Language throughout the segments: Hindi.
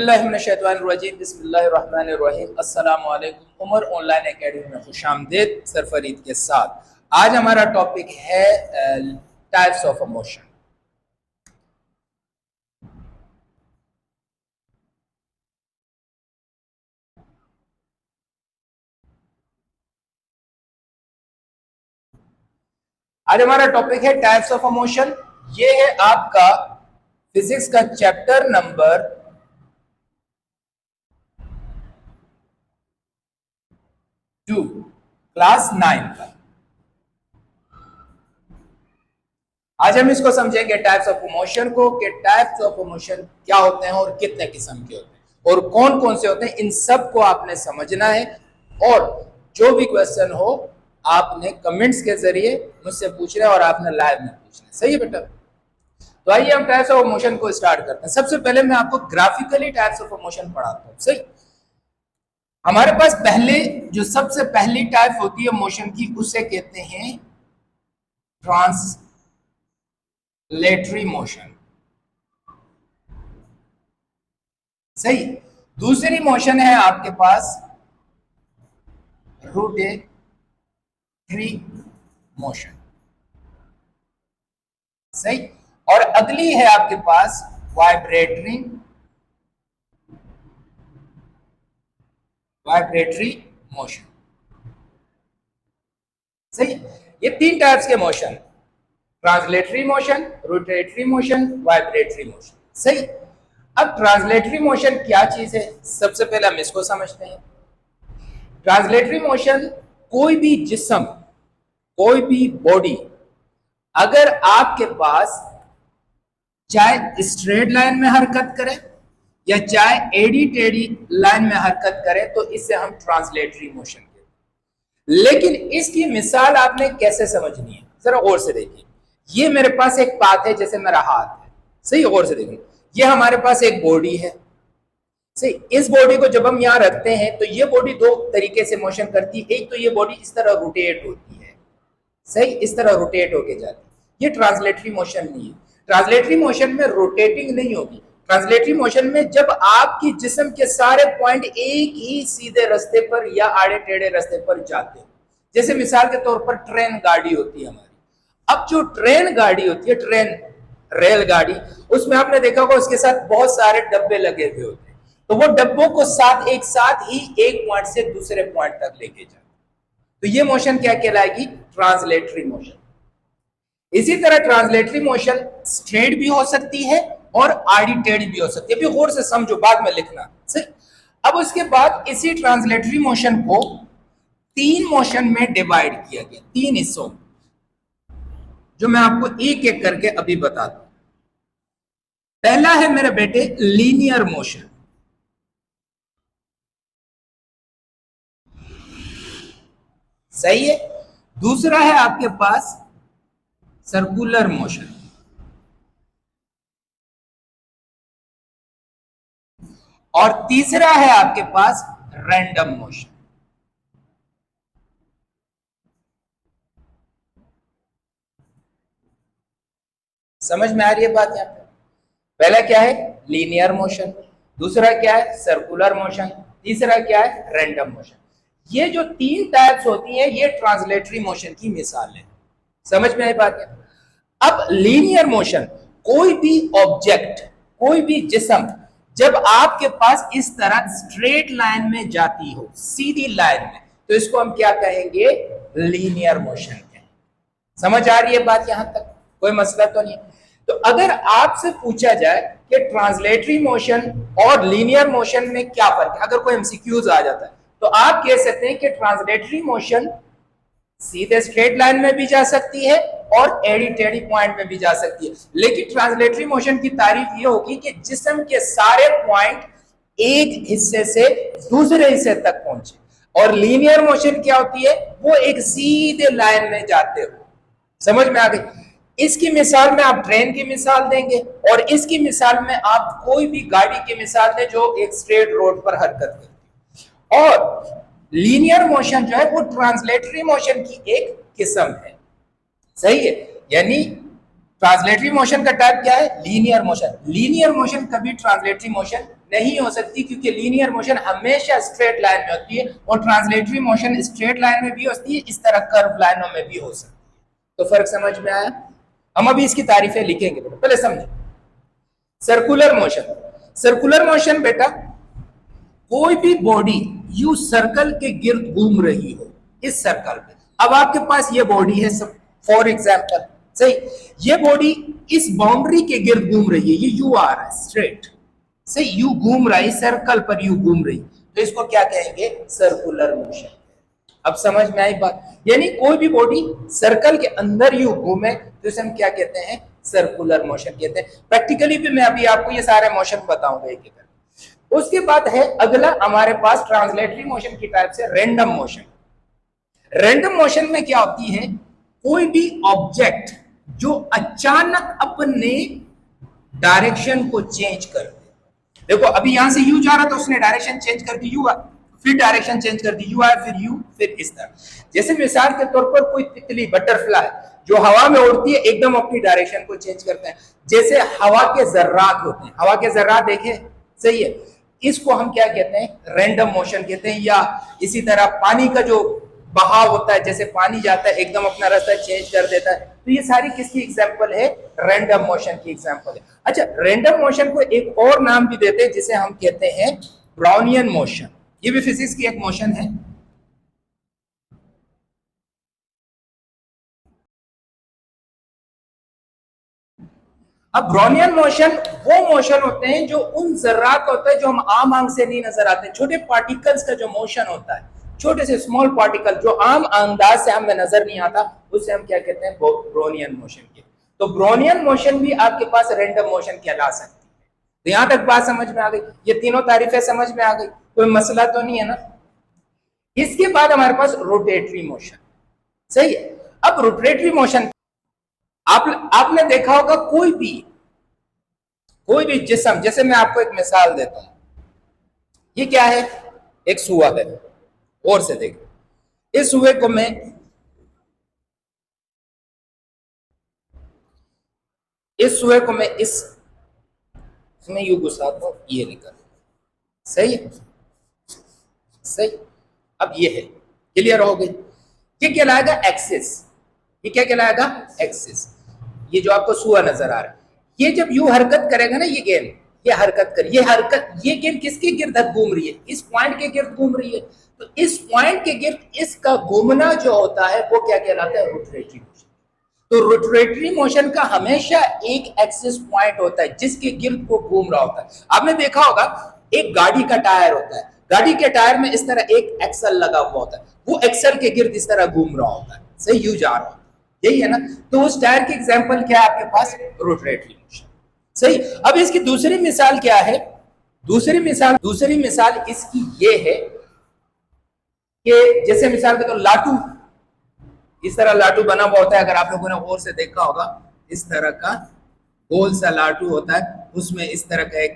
बिस्मिल्लाहिर्रहमानिर्रहीम। अस्सलामु अलैकुम। उमर ऑनलाइन एकेडमी में खुशामदीद सरफरीद के साथ। आज हमारा टॉपिक है टाइप्स ऑफ इमोशन। आज हमारा टॉपिक है टाइप्स ऑफ इमोशन। ये है आपका फिजिक्स का चैप्टर नंबर 2 क्लास 9 का। आज हम इसको समझेंगे टाइप्स ऑफ इमोशन को, कि टाइप्स ऑफ इमोशन क्या होते हैं और कितने किस्म के होते हैं और कौन कौन से होते हैं। इन सब को आपने समझना है और जो भी क्वेश्चन हो आपने कमेंट्स के जरिए मुझसे पूछना है और आपने लाइव में पूछना है। सही है बेटा? तो आइए हम टाइप्स ऑफ इमोशन को स्टार्ट करते हैं। सबसे पहले मैं आपको ग्राफिकली टाइप्स ऑफ इमोशन पढ़ाता हूं। सही, हमारे पास पहले जो सबसे पहली टाइप होती है इमोशन की, उसे कहते हैं ट्रांसलेटरी मोशन। सही। दूसरी मोशन है आपके पास रोटेटरी मोशन। सही। और अगली है आपके पास वाइब्रेटरी मोशन। सही। ये तीन टाइप्स के motion, translatory motion, rotatory motion, vibratory motion. सही। अब ट्रांसलेटरी मोशन क्या चीज है, सबसे पहले हम इसको समझते हैं। ट्रांसलेटरी मोशन, कोई भी जिस्म, कोई भी बॉडी अगर आपके पास चाहे स्ट्रेट लाइन में हरकत करे या चाहे एडी टेढ़ी लाइन में हरकत करे, तो इसे हम ट्रांसलेटरी मोशन कहते हैं। लेकिन इसकी मिसाल आपने कैसे समझनी है, जरा और से देखिए। ये मेरे पास एक पाथ है, जैसे मेरा हाथ है। सही, और से देखिए। ये हमारे पास एक बॉडी है। सही। इस बॉडी को जब हम यहां रखते हैं तो ये बॉडी दो तरीके से मोशन करती है। एक तो ये बॉडी इस तरह रोटेट होती है। सही, इस तरह रोटेट होके जाती है। ये ट्रांसलेटरी मोशन नहीं है। ट्रांसलेटरी मोशन में रोटेटिंग नहीं होगी। ट्रांसलेटरी मोशन में जब आपकी जिस्म के सारे पॉइंट एक ही सीधे रास्ते पर या आड़े टेढ़े रास्ते पर जाते हैं। जैसे मिसाल के तौर पर ट्रेन गाड़ी होती है हमारी। अब जो ट्रेन गाड़ी होती है, ट्रेन रेलगाड़ी, उसमें आपने देखा होगा उसके साथ बहुत सारे डब्बे लगे हुए होते हैं। तो वो डब्बों को एक साथ ही एक पॉइंट से दूसरे पॉइंट तक लेके जाते। तो ये मोशन क्या कहलाएगी? Translatory motion. इसी तरह ट्रांसलेटरी मोशन स्ट्रेट भी हो सकती है और आड़ी टेढ़ी भी हो सकती है। अभी गौर से समझो, बाद में लिखना। सही। अब उसके बाद इसी ट्रांसलेटरी मोशन को तीन मोशन में डिवाइड किया गया, तीन हिस्सों में, जो मैं आपको एक एक करके अभी बताता हूं। पहला है मेरे बेटे लीनियर मोशन। सही है। दूसरा है आपके पास सर्कुलर मोशन। और तीसरा है आपके पास रैंडम मोशन। समझ में आ रही है बात? यहां पे पहला क्या है? Linear motion. दूसरा क्या है? Circular motion. तीसरा क्या है? Random motion. ये जो तीन टाइप्स होती हैं, ये ट्रांसलेटरी मोशन की मिसाल है। समझ में आई बात है? अब लीनियर मोशन, कोई भी ऑब्जेक्ट, कोई भी जिस्म जब आपके पास इस तरह स्ट्रेट लाइन में जाती हो, सीधी लाइन में, तो इसको हम क्या कहेंगे? लीनियर मोशन कहेंगे। समझ आ रही है बात यहां तक? कोई मसला तो नहीं? तो अगर आपसे पूछा जाए कि ट्रांसलेटरी मोशन और लीनियर मोशन में क्या फर्क है, अगर कोई एमसीक्यूज आ जाता है, तो आप कह सकते हैं कि ट्रांसलेटरी मोशन सीधे स्ट्रेट लाइन में भी जा सकती है और एडी टेढ़ी पॉइंट में भी जा सकती है। लेकिन ट्रांसलेटरी मोशन की तारीफ यह होगी कि जिस्म के सारे पॉइंट एक हिस्से से दूसरे हिस्से तक पहुंचे। और लीनियर मोशन क्या होती है? वो एक सीधे लाइन में जाते हो। समझ में आ गई? इसकी मिसाल में आप ट्रेन की मिसाल देंगे और इसकी मिसाल में आप कोई भी गाड़ी की मिसाल दें जो एक स्ट्रेट रोड पर हरकत करती है। और लीनियर मोशन जो है वो ट्रांसलेटरी मोशन की एक किस्म है। सही है। यानी ट्रांसलेटरी मोशन का टाइप क्या है? Linear motion. लीनियर मोशन कभी ट्रांसलेटरी मोशन नहीं हो सकती, क्योंकि लीनियर मोशन हमेशा स्ट्रेट लाइन में होती है, और ट्रांसलेटरी मोशन स्ट्रेट लाइन में भी होती है, इस तरह कर्व लाइनों में भी हो सकती है। तो फर्क समझ में आया? हम अभी इसकी तारीफें लिखेंगे, पहले समझे। Circular motion. सर्कुलर मोशन बेटा, कोई भी बॉडी यू सर्कल के गिर्द घूम रही हो, इस सर्कल पे। अब आपके पास ये बॉडी है, फॉर एग्जाम्पल, सही, ये बॉडी इस बाउंड्री के गिर्द घूम रही है, ये यू आ रहा है स्ट्रेट, सही, यू घूम रहा है सर्कल पर, यू घूम रही, तो इसको क्या कहेंगे? Circular motion. अब समझ में आई बात? यानी कोई भी बॉडी सर्कल के अंदर यू घूमे तो इसे हम क्या कहते हैं? सर्कुलर मोशन कहते हैं। प्रैक्टिकली भी मैं अभी आपको ये सारे मोशन बताऊंगा एक एक। उसके बाद है अगला हमारे पास ट्रांसलेटरी मोशन की टाइप से रैंडम मोशन। रैंडम मोशन में क्या होती है? कोई भी ऑब्जेक्ट जो अचानक अपने डायरेक्शन को चेंज कर दे। देखो अभी यहां से यू जा रहा था, उसने डायरेक्शन चेंज कर दी, यू फिर डायरेक्शन चेंज कर दी, यू आया, फिर यू, फिर इस तरह। जैसे मिसाल के तौर पर कोई तितली, बटरफ्लाई जो हवा में उड़ती है, एकदम अपनी डायरेक्शन को चेंज करते हैं, जैसे हवा के जर्रात होते हैं। हवा के जर्रात देखे, सही है, इसको हम क्या कहते हैं? रैंडम मोशन कहते हैं। या इसी तरह पानी का जो बहाव होता है, जैसे पानी जाता है एकदम अपना रास्ता चेंज कर देता है, तो ये सारी किसकी एग्जांपल है? रैंडम मोशन की एग्जांपल है। अच्छा, रैंडम मोशन को एक और नाम भी देते हैं, जिसे हम कहते हैं ब्राउनियन मोशन। ये भी फिजिक्स की एक मोशन है। अब ब्राउनियन मोशन वो मोशन होते हैं जो उन जर्रात होता है जो हम आम आंख से नहीं नजर आते, छोटे पार्टिकल्स का जो मोशन होता है, छोटे से स्मॉल पार्टिकल जो आम अंदाज से हमें नजर नहीं आता, उसे हम क्या कहते हैं? ब्राउनियन मोशन के। तो ब्राउनियन मोशन भी आपके पास रैंडम मोशन कहला सकती है। तो यहां तक बात समझ में आ गई? ये तीनों तारीफें समझ में आ गई? कोई मसला तो नहीं है ना? इसके बाद हमारे पास रोटेटरी मोशन, सही है। अब रोटेटरी मोशन, आपने देखा होगा कोई भी जिस्म, जैसे मैं आपको एक मिसाल देता हूं, ये क्या है? एक सुआ है, और से देखो, इस सुए को मैं इसमें यू घुसाता हूं, ये निकल, सही है, सही। अब ये है, क्लियर हो गई? ये कहलाएगा एक्सिस। ये क्या कहलाएगा? एक्सिस। ये जो आपको सुआ नजर आ रहा है, ये जब यू हरकत करेगा ना, ये गेंद, ये हरकत कर, ये गेंद किसके गिर्द घूम रही है? इस पॉइंट के गिर्द घूम रही है। तो इस पॉइंट के गिर्द इसका घूमना जो होता है वो क्या कहलाता है? Rotatory motion. तो रोटेटरी मोशन का हमेशा एक एक्सिस पॉइंट होता है जिसके गिर्द वो घूम रहा होता है। आपने देखा होगा एक गाड़ी का टायर होता है, गाड़ी के टायर में इस तरह एक एक्सल लगा हुआ होता है, वो एक्सल के गिर्द इस तरह घूम रहा होता है, सही, यू जा रहा होता है, यही है ना? तो उस टायर की एग्जांपल क्या है आपके पास? रोटेटरी मोशन, सही। अब इसकी दूसरी मिसाल क्या है? दूसरी मिसाल इसकी ये है कि जैसे मिसाल के तो लाटू, इस तरह लाटू बना हुआ होता है, अगर आप लोगों ने गौर से देखा होगा, इस तरह का गोल सा लाटू होता है, उसमें इस तरह का एक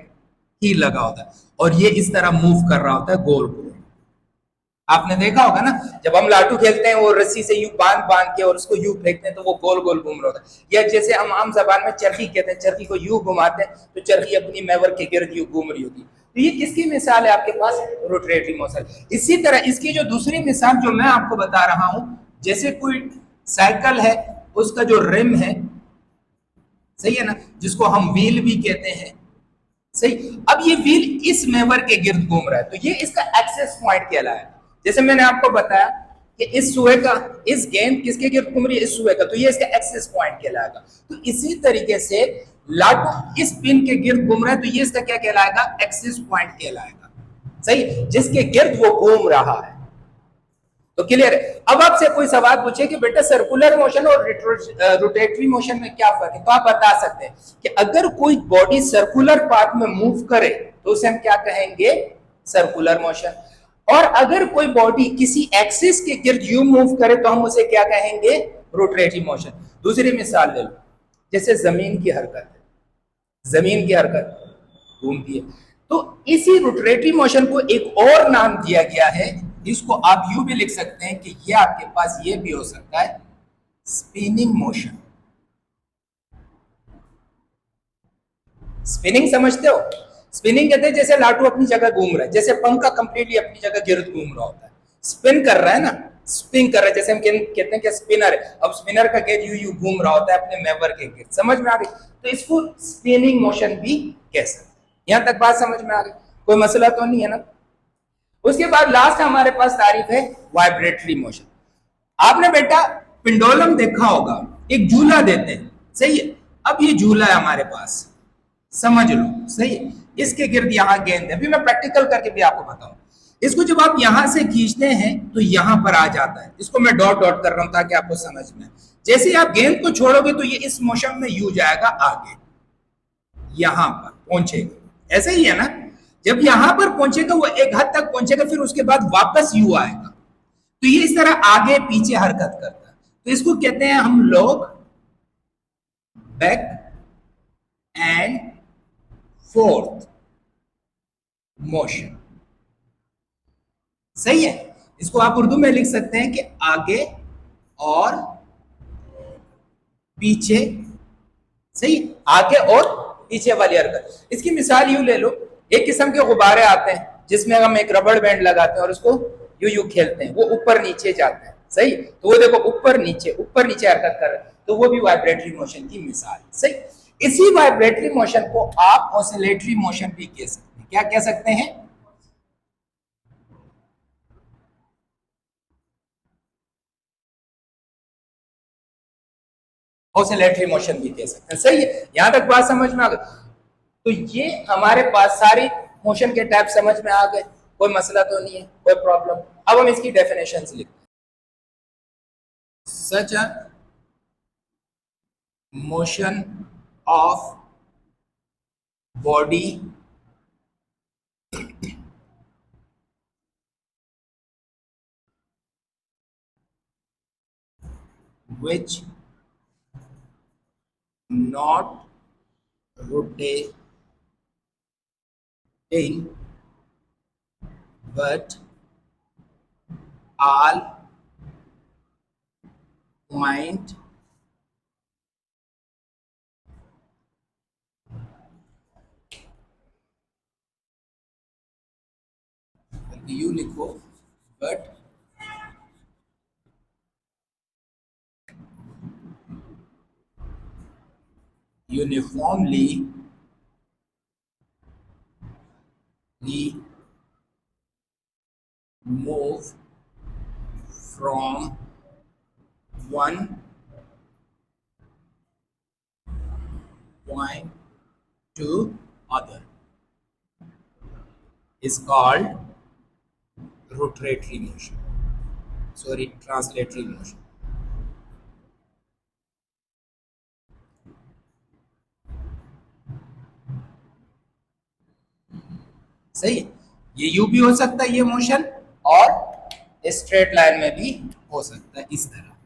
कील लगा होता है, और ये इस तरह मूव कर रहा होता है गोल गोल। आपने देखा होगा ना, जब हम लाटू खेलते हैं वो रस्सी से यू बांध बांध के और उसको यू फेंकते हैं तो वो गोल गोल घूम रहा होता है। या जैसे हम आम जबान में चरखी कहते हैं, चरखी को यू घुमाते हैं तो चरखी अपनी मैवर के गिर्द यू घूम रही होती है। तो ये किसकी मिसाल है आपके पास? Rotatory motion. इसी तरह इसकी जो दूसरी मिसाल जो मैं आपको बता रहा हूं, जैसे कोई साइकिल है, उसका जो रिम है, सही है ना, जिसको हम व्हील भी कहते हैं, सही। अब ये व्हील इस मेवर के गिर्द घूम रहा है, तो ये इसका एक्सेस पॉइंट कहलाया। जैसे मैंने आपको बताया कि इस सुए का, इस गेंद किसके गिर्द घूम रही है? इस सुए का, तो ये इसका एक्सेस पॉइंट कहलाएगा। तो इसी तरीके से लाटू इस पिन के गिर्द घूम रहा है, तो ये इसका क्या कहलाएगा? एक्सेस पॉइंट कहलाएगा, सही, जिसके गिर्द वो घूम रहा है। तो क्लियर है? अब आपसे कोई सवाल पूछे कि बेटा सर्कुलर मोशन और रोटेटरी मोशन में क्या फर्क है, तो आप बता सकते हैं कि अगर कोई बॉडी सर्कुलर पाथ में मूव करे तो उसे हम क्या कहेंगे? Circular motion. और अगर कोई बॉडी किसी एक्सिस के गिर्द यू मूव करे तो हम उसे क्या कहेंगे? Rotatory motion. दूसरी मिसाल ले लो, जैसे जमीन की हरकत है, जमीन की हरकत घूमती है, तो इसी रोटेटरी मोशन को एक और नाम दिया गया है, इसको आप यू भी लिख सकते हैं कि ये आपके पास ये भी हो सकता है स्पिनिंग मोशन। स्पिनिंग समझते हो? स्पिनिंग कहते हैं जैसे लाटू अपनी जगह घूम रहा है, जैसे पंखा कंप्लीटली अपनी जगह गिर्द घूम रहा होता है, स्पिन कर रहा है ना, स्पिन कर रहा है, जैसे हम कहते हैं कि स्पिनर है, अब स्पिनर का गेज यू घूम रहा होता है अपने मेवर के गिर्द, समझ में आ गई? तो इसको स्पिनिंग मोशन भी कह सकते हैं। यहां तक बात समझ में आ गई? कोई मसला तो नहीं है ना? उसके बाद लास्ट हमारे पास तारीफ है वाइब्रेटरी मोशन। आपने बेटा पिंडोलम देखा होगा, एक झूला देते हैं, सही है? अब ये झूला है हमारे पास, समझ लो, सही है? इसके गिर्द यहां गेंद है, अभी मैं प्रैक्टिकल करके भी आपको बताऊं। इसको जब आप यहां से खींचते हैं तो यहां पर आ जाता है, इसको मैं डॉट डॉट कर रहा हूं ताकि आपको समझ में। जैसे ही आप गेंद को छोड़ोगे तो ये इस मोशन में यू जाएगा आगे, यहां पर पहुंचेगा, ऐसे ही है ना? जब यहां पर पहुंचेगा वो एक हद तक पहुंचेगा, फिर उसके बाद वापस यू आएगा, तो ये इस तरह आगे पीछे हरकत करता है, तो इसको कहते हैं हम लोग बैक एंड फोर्थ मोशन, सही है? इसको आप उर्दू में लिख सकते हैं कि आगे और पीछे, सही, आगे और पीछे वाली हरकत। इसकी मिसाल यूं ले लो, एक किस्म के गुब्बारे आते हैं जिसमें हम एक रबड़ बैंड लगाते हैं और उसको यूं यूं खेलते हैं, वो ऊपर नीचे जाते हैं, सही? तो वो देखो ऊपर नीचे हरकत कर रहे हैं, तो वो भी वाइब्रेटरी मोशन की मिसाल, सही? इसी वाइब्रेटरी मोशन को आप ऑसिलेटरी मोशन भी कह सकते हैं। क्या कह सकते हैं? ऑसिलेटरी मोशन भी कह सकते हैं, सही है? यहां तक बात समझ में आ गई? तो ये हमारे पास सारी मोशन के टाइप समझ में आ गए, कोई मसला तो नहीं है, कोई प्रॉब्लम? अब हम इसकी डेफिनेशंस लिखते हैं। Such a motion of body which not rotating but all point you लिखो but uniformly move from one point to other is called rotatory motion, sorry, translatory motion, सही है? ये यू भी हो सकता है ये मोशन, और स्ट्रेट लाइन में भी हो सकता है, इस तरह,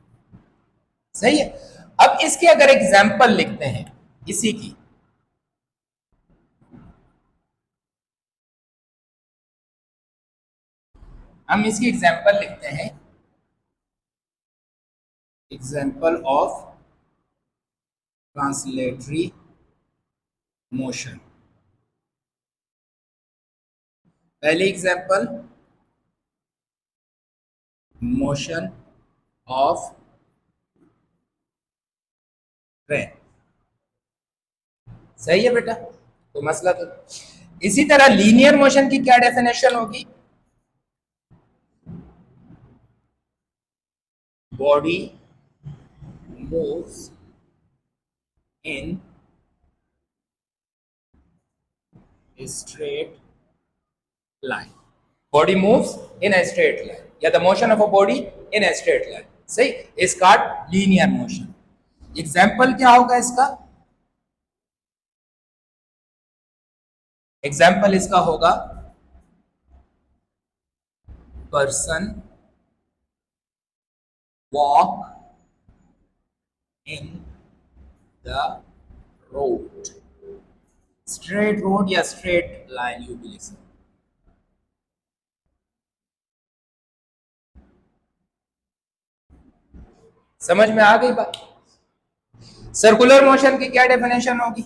सही है? अब इसके अगर एग्जाम्पल लिखते हैं इसी की, हम इसकी एग्जाम्पल लिखते हैं, एग्जाम्पल ऑफ ट्रांसलेटरी मोशन। पहली एग्जाम्पल, मोशन ऑफ ट्रेन, सही है बेटा? तो मसला तो, इसी तरह लीनियर मोशन की क्या डेफिनेशन होगी? Body moves in straight line, body moves in a straight line, या the motion of a body in a straight line, सही? इसका लीनियर मोशन। एग्जाम्पल क्या होगा इसका? एग्जाम्पल इसका होगा person walk in the road, straight road या स्ट्रेट लाइन यू भी लिख सकते। समझ में आ गई बात? सर्कुलर मोशन की क्या डेफिनेशन होगी?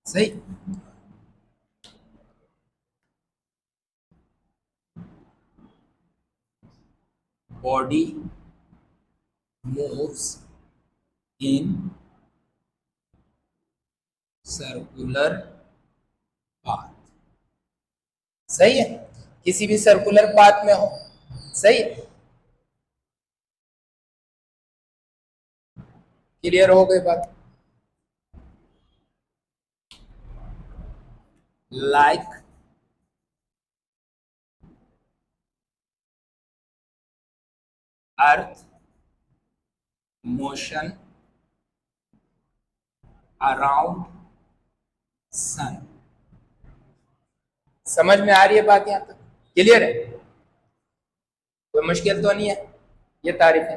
सही। Body moves in circular path, सही है, किसी भी सर्कुलर पाथ में हो, सही है। क्लियर हो गई बात? Like earth motion around sun. समझ में आ रही है बात? यहां तक क्लियर है? कोई मुश्किल तो नहीं है? ये तारीफ है,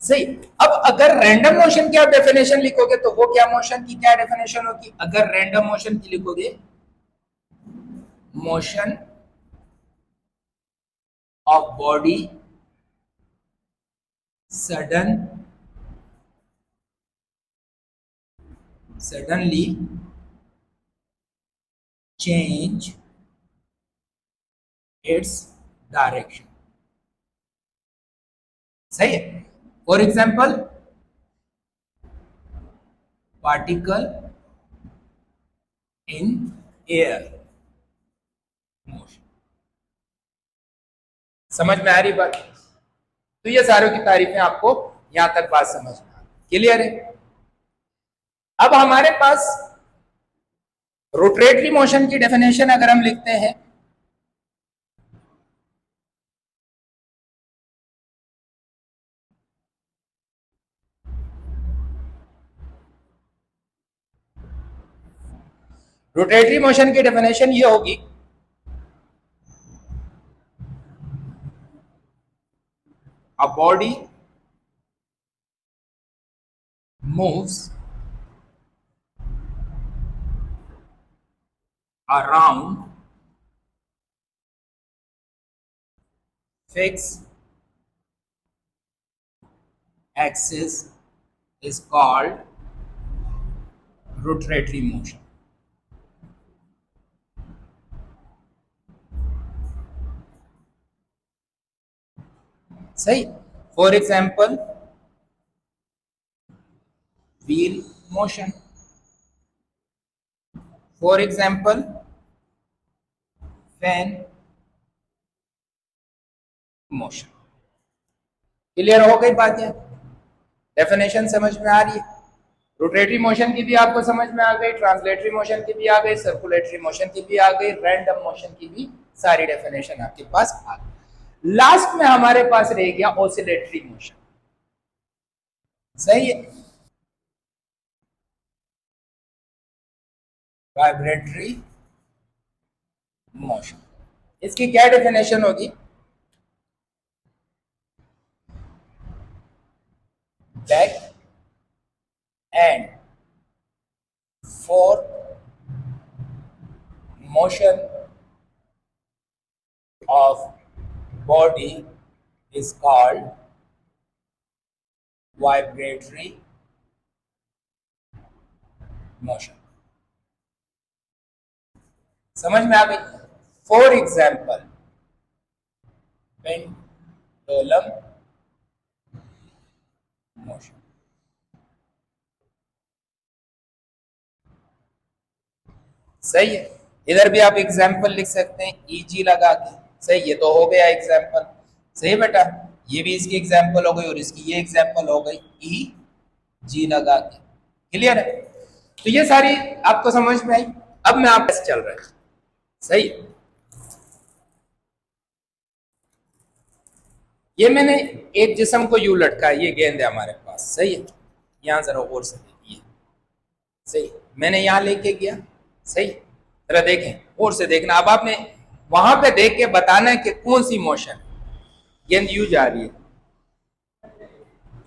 सही। अब अगर रैंडम मोशन की आप डेफिनेशन लिखोगे तो वो क्या मोशन की क्या डेफिनेशन होगी? अगर रैंडम मोशन की लिखोगे, motion of body suddenly change its direction, सही है। For example, particle in air motion. समझ में आ रही बात? तो ये सारों की तारीफें आपको यहां तक बात समझ में आ रही, क्लियर है? अब हमारे पास रोटेटरी मोशन की डेफिनेशन अगर हम लिखते हैं, रोटेटरी मोशन की डेफिनेशन ये होगी, a body moves around fixed axis is called rotatory motion, सही। For example, wheel motion, for example fan motion. Clear हो गई बात? है डेफिनेशन समझ में आ रही है? रोटेटरी मोशन की भी आपको समझ में आ गई, ट्रांसलेटरी मोशन की भी आ गई, सर्कुलेटरी मोशन की भी आ गई, रैंडम मोशन की भी सारी डेफिनेशन आपके पास आ गई। लास्ट में हमारे पास रह गया ऑसिलेटरी मोशन, सही है। वाइब्रेटरी मोशन, इसकी क्या डेफिनेशन होगी? Back and fourth motion of body is called vibratory motion। समझ में आ गई? फॉर एग्जाम्पल, पेंडुलम मोशन, सही है। इधर भी आप एग्जाम्पल लिख सकते हैं ईजी लगा के, सही। ये तो हो गया एग्जाम्पल, सही बेटा। ये भी इसकी एग्जाम्पल हो गई और इसकी ये एग्जाम्पल हो गई ई जी लगा के, क्लियर है? तो ये सारी आपको समझ में आई। अब मैं आप चल रहा है, सही। ये मैंने एक जिस्म को यू लटका है, ये गेंद है हमारे पास, सही है। यहां जरा गौर से देखिए, सही। मैंने यहां लेके गया, सही। जरा देखें, और से देखना। अब आपने वहां पे देख के बताना है कि कौन सी मोशन, गेंद यू जा रही है,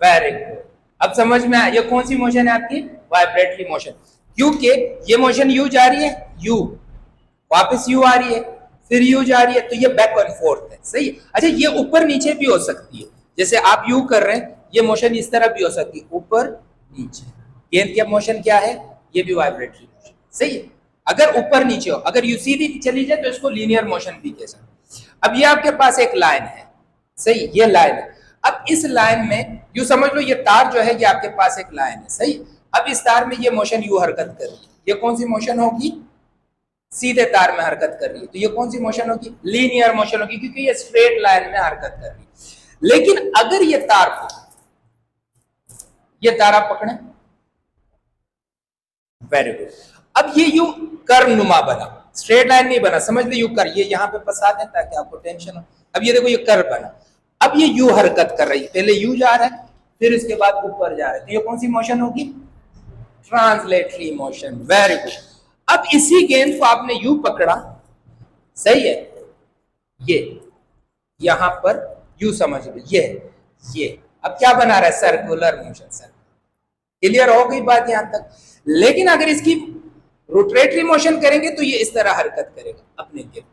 वेरी गुड। अब समझ में आया, ये कौन सी मोशन है आपकी? Vibratory motion. क्योंकि ये मोशन यू जा रही है, यू वापस यू आ रही है, फिर यू जा रही है, तो ये बैक एंड फोर्थ है, सही। अच्छा, ये ऊपर नीचे भी हो सकती है, जैसे आप यू कर रहे हैं, ये मोशन इस तरह भी हो सकती है, ऊपर नीचे। गेंद की मोशन क्या है? ये भी वाइब्रेटरी मोशन, सही है। अगर ऊपर नीचे हो, अगर यू सीधी चली जाए तो इसको लीनियर मोशन भी कह सकते। अब ये आपके पास एक लाइन है, सही, ये लाइन है। अब इस लाइन में यू समझ लो ये तार जो है ये आपके पास एक लाइन है, सही। अब इस तार में ये मोशन यू हरकत कर रही है, ये कौन सी मोशन होगी? सीधे तार में हरकत कर रही है, तो ये कौन सी मोशन होगी? लीनियर मोशन होगी, क्योंकि ये स्ट्रेट लाइन में हरकत कर रही है। लेकिन अगर ये तार को, ये तार आप पकड़े, वेरी गुड, अब ये यू कर्व नुमा बना, स्ट्रेट लाइन नहीं बना, समझ लो यू कर, ये यहां पे फंसा दें ताकि आपको टेंशन हो। अब ये देखो ये कर्व बना, अब ये यू हरकत कर रही है, पहले यू जा रहा है फिर इसके बाद ऊपर जा रहा है, तो ये कौन सी मोशन होगी? Translatory motion, very good. अब इसी गेंद को आपने यू पकड़ा, सही है, ये यहां पर यू समझ लो, ये अब क्या बना रहा है? Circular motion. सर क्लियर हो गई बात यहां तक? लेकिन अगर इसकी रोटेटरी मोशन करेंगे तो ये इस तरह हरकत करेगा अपने गेंद,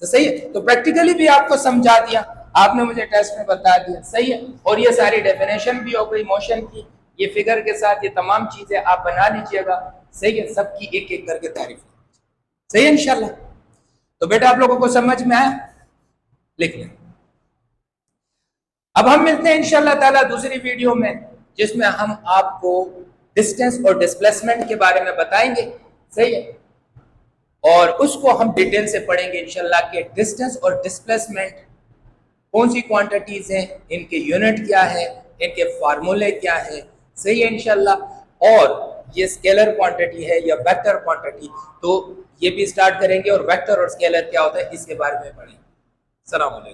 तो सही है। तो प्रैक्टिकली भी आपको समझा दिया, आपने मुझे टेस्ट में बता दिया, सही है। और ये सारी डेफिनेशन भी हो गई मोशन की, ये फिगर के साथ ये तमाम चीजें आप बना लीजिएगा, सही है। सबकी एक एक करके तारीफ, सही है इंशाल्लाह। तो बेटा आप लोगों को समझ में आया? लिख लें। अब हम मिलते हैं इंशाल्लाह ताला दूसरी वीडियो में, जिसमें हम आपको डिस्टेंस और डिस्प्लेसमेंट के बारे में बताएंगे, सही है। और उसको हम डिटेल से पढ़ेंगे इंशाल्लाह कि डिस्टेंस और डिस्प्लेसमेंट कौन सी क्वांटिटीज हैं, इनके यूनिट क्या है, इनके फार्मूले क्या है, सही है इंशाल्लाह। और ये स्केलर क्वांटिटी है या वेक्टर क्वांटिटी, तो ये भी स्टार्ट करेंगे, और वेक्टर और स्केलर क्या होता है इसके बारे में पढ़ेंगे। अस्सलाम वालेकुम।